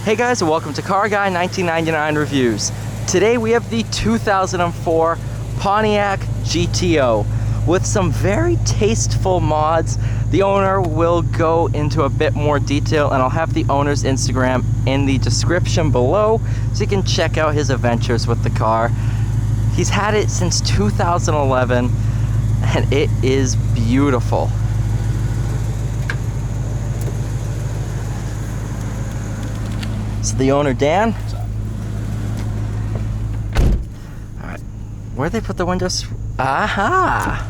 Hey guys, and welcome to Car Guy 1999 Reviews. Today we have the 2004 Pontiac GTO with some very tasteful mods. The owner will go into a bit more detail, and I'll have the owner's Instagram in the description below so you can check out his adventures with the car. He's had it since 2011 and it is beautiful. So the owner, Dan. What's up? All right, where'd they put the windows? Aha!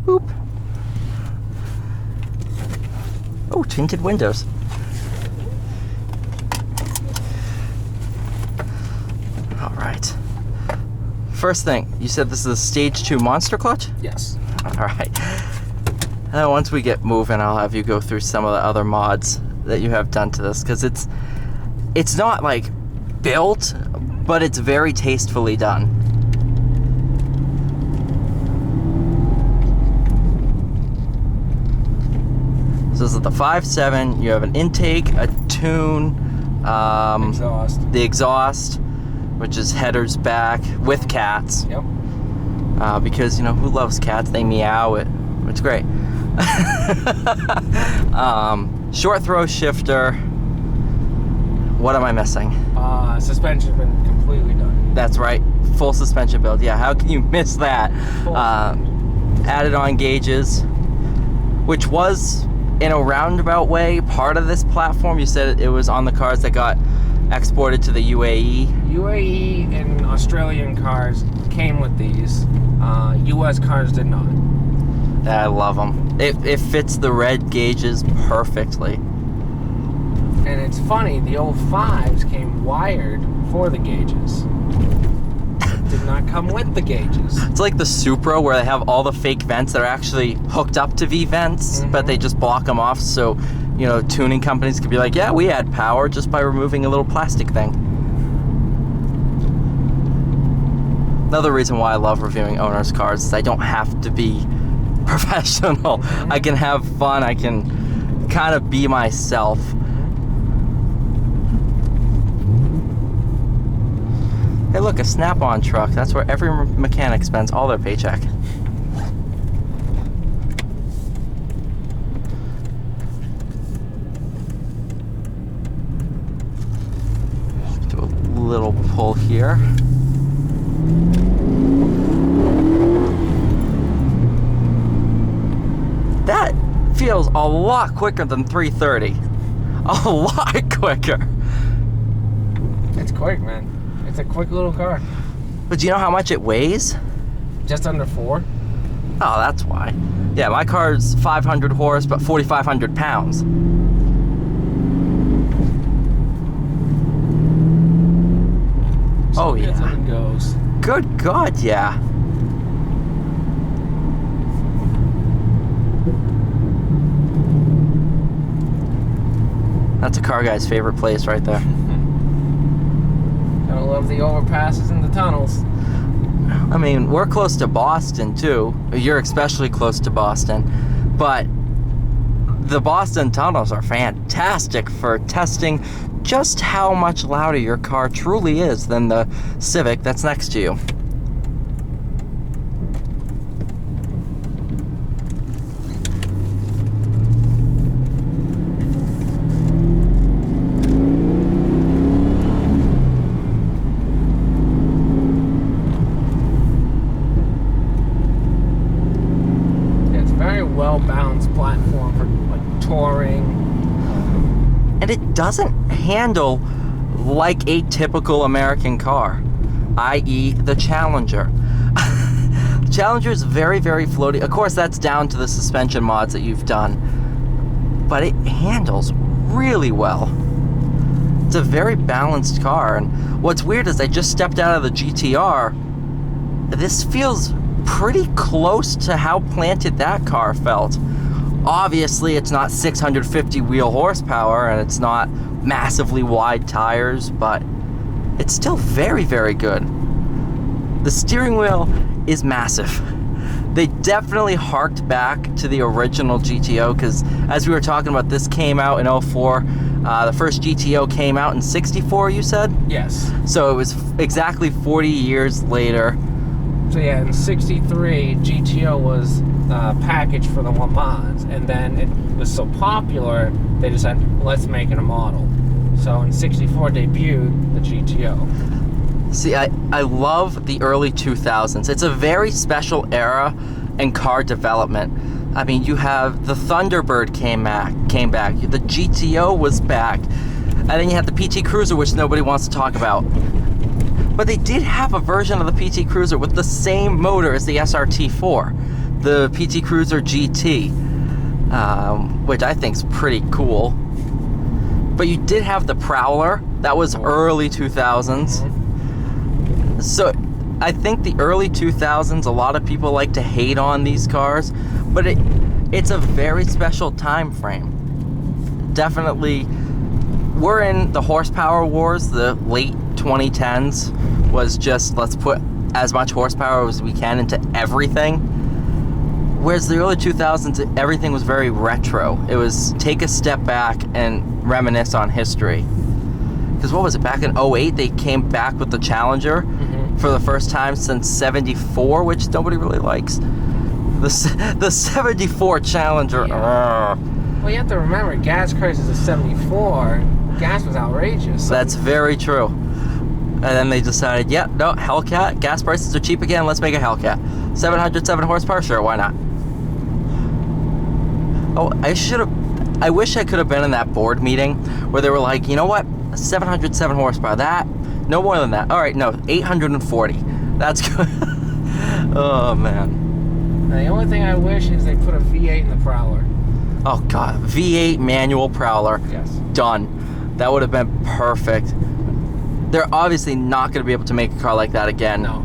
Boop. Oh, tinted windows. All right. First thing, you said this is a stage 2 monster clutch? Yes. All right. And then once we get moving, I'll have you go through some of the other mods that you have done to this, because it's not like built, but it's very tastefully done. So this is the 5.7. You have an intake, a tune, the exhaust, which is headers back with cats. Yep. Because, you know, who loves cats? They meow it. It's great. Short throw shifter. What am I missing? Suspension's been completely done. That's right, full suspension build. Yeah, how can you miss that? Added on gauges, which was in a roundabout way part of this platform. You said it was on the cars that got exported to the UAE. UAE and Australian cars came with these. US cars did not. I love them. It fits the red gauges perfectly. And it's funny, the old 5s came wired for the gauges. Did not come with the gauges. It's like the Supra, where they have all the fake vents that are actually hooked up to V vents, but they just block them off, so, you know, tuning companies could be like, yeah, we add power just by removing a little plastic thing. Another reason why I love reviewing owners' cars is I don't have to be professional. I can have fun. I can kind of be myself. Hey, look, a Snap-on truck. That's where every mechanic spends all their paycheck. Do a little pull here. That feels a lot quicker than 330. A lot quicker. It's quick, man. It's a quick little car. But do you know how much it weighs? Just under 4. Oh, that's why. Yeah, my car's 500 horse, but 4,500 pounds. So oh, gets yeah. up and goes. Good God, yeah. That's a car guy's favorite place right there. Gotta love the overpasses and the tunnels. I mean, we're close to Boston, too. You're especially close to Boston. But the Boston tunnels are fantastic for testing just how much louder your car truly is than the Civic that's next to you. Well-balanced platform for like touring. And it doesn't handle like a typical American car, i.e. the Challenger. The Challenger is very, very floaty. Of course, that's down to the suspension mods that you've done, but it handles really well. It's a very balanced car, and what's weird is I just stepped out of the GTR. This feels pretty close to how planted that car felt. Obviously, it's not 650 wheel horsepower and it's not massively wide tires, but it's still very, very good. The steering wheel is massive. They definitely harked back to the original GTO, because as we were talking about, this came out in 04. The first GTO came out in 64, you said? Yes. So it was exactly 40 years later. So yeah, in 63, GTO was packaged for the Le Mans, and then it was so popular, they decided, let's make it a model. So in 64 debuted the GTO. See, I love the early 2000s. It's a very special era in car development. I mean, you have the Thunderbird came back, the GTO was back, and then you have the PT Cruiser, which nobody wants to talk about. But they did have a version of the PT Cruiser with the same motor as the SRT4, the PT Cruiser GT, which I think is pretty cool. But you did have the Prowler, that was early 2000s. So I think the early 2000s, a lot of people like to hate on these cars, but it's a very special time frame. Definitely, we're in the horsepower wars. The late 2010s was just, let's put as much horsepower as we can into everything. Whereas the early 2000s, everything was very retro. It was take a step back and reminisce on history. Because what was it, back in 08, they came back with the Challenger for the first time since 74, which nobody really likes. The 74 Challenger. Yeah. Well, you have to remember, gas prices of 74, gas was outrageous. So That's very true. And then they decided, yeah, no, Hellcat, gas prices are cheap again, let's make a Hellcat. 707 horsepower, sure, why not? Oh, I wish I could have been in that board meeting where they were like, you know what, 707 horsepower, that, no more than that. All right, no, 840. That's good. Oh, man. The only thing I wish is they put a V8 in the Prowler. Oh, God, V8 manual Prowler. Yes. Done. That would have been perfect. They're obviously not going to be able to make a car like that again. No.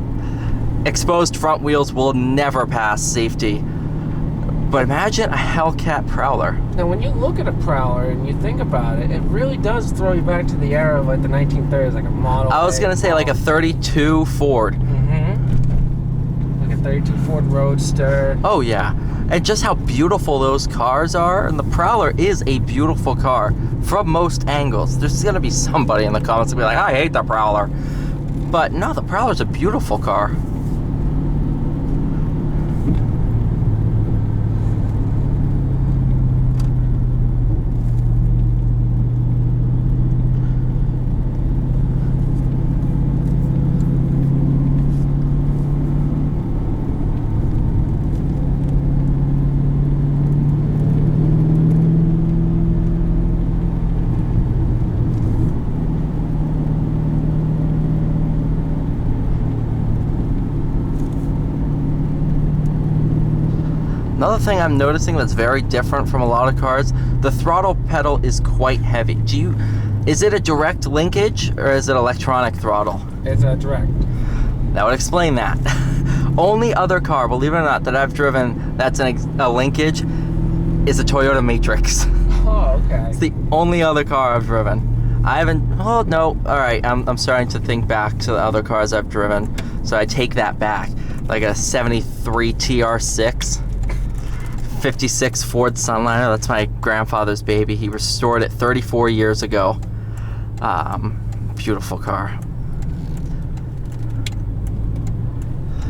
Exposed front wheels will never pass safety. But imagine a Hellcat Prowler. Now, when you look at a Prowler and you think about it, it really does throw you back to the era of like the 1930s, like a Model I was going to say like a 32 Ford. Like a 32 Ford Roadster. Oh, yeah. And just how beautiful those cars are. And the Prowler is a beautiful car from most angles. There's going to be somebody in the comments that'll be like, I hate the Prowler. But no, the Prowler's a beautiful car. Another thing I'm noticing that's very different from a lot of cars, the throttle pedal is quite heavy. Is it a direct linkage or is it electronic throttle? It's a direct. That would explain that. Only other car, believe it or not, that I've driven that's a linkage is a Toyota Matrix. Oh, okay. It's the only other car I've driven. I haven't, oh no, alright, I'm starting to think back to the other cars I've driven, so I take that back. Like a 73 TR6. 56 Ford Sunliner, that's my grandfather's baby. He restored it 34 years ago. Beautiful car.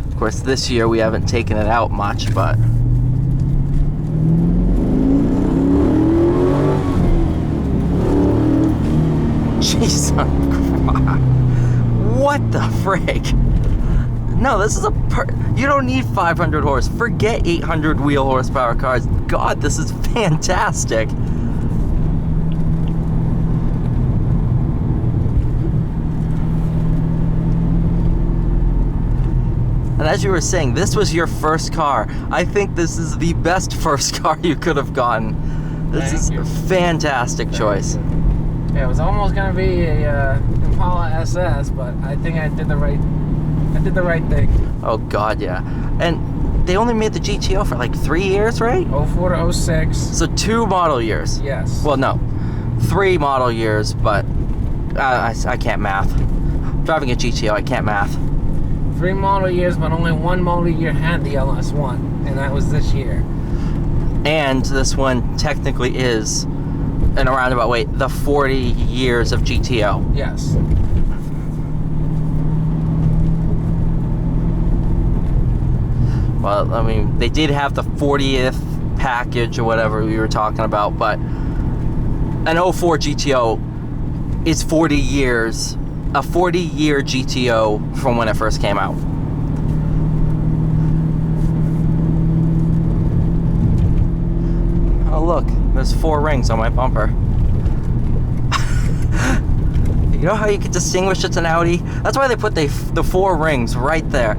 Of course, this year we haven't taken it out much, but Jesus Christ. What the frig? No, this is you don't need 500 horse. Forget 800 wheel horsepower cars. God, this is fantastic. And as you were saying, this was your first car. I think this is the best first car you could have gotten. This is a fantastic choice. Yeah, it was almost gonna be a Impala SS, but I think I did the right thing. Oh God, yeah. And they only made the GTO for like 3 years, right? 04 to 06. So 2 model years. Yes. Well, no, 3 model years, but I can't math. Driving a GTO, I can't math. 3 model years, but only 1 model year had the LS1, and that was this year. And this one technically is, in a roundabout way, the 40 years of GTO. Yes. Well, I mean, they did have the 40th package or whatever we were talking about, but an 04 GTO is 40 years, a 40-year GTO from when it first came out. Oh look, there's 4 rings on my bumper. You know how you can distinguish it's an Audi? That's why they put the 4 rings right there.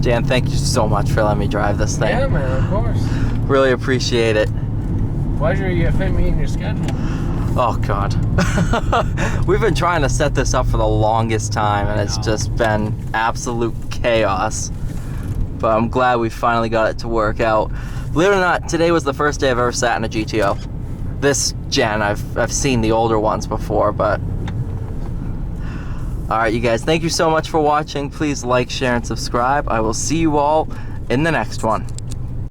Dan, thank you so much for letting me drive this thing. Yeah, man, of course. Really appreciate it. Pleasure you fit me in your schedule. Oh, God. We've been trying to set this up for the longest time, and it's just been absolute chaos. But I'm glad we finally got it to work out. Believe it or not, today was the first day I've ever sat in a GTO. This gen, I've seen the older ones before, but... Alright, you guys, thank you so much for watching. Please like, share, and subscribe. I will see you all in the next one.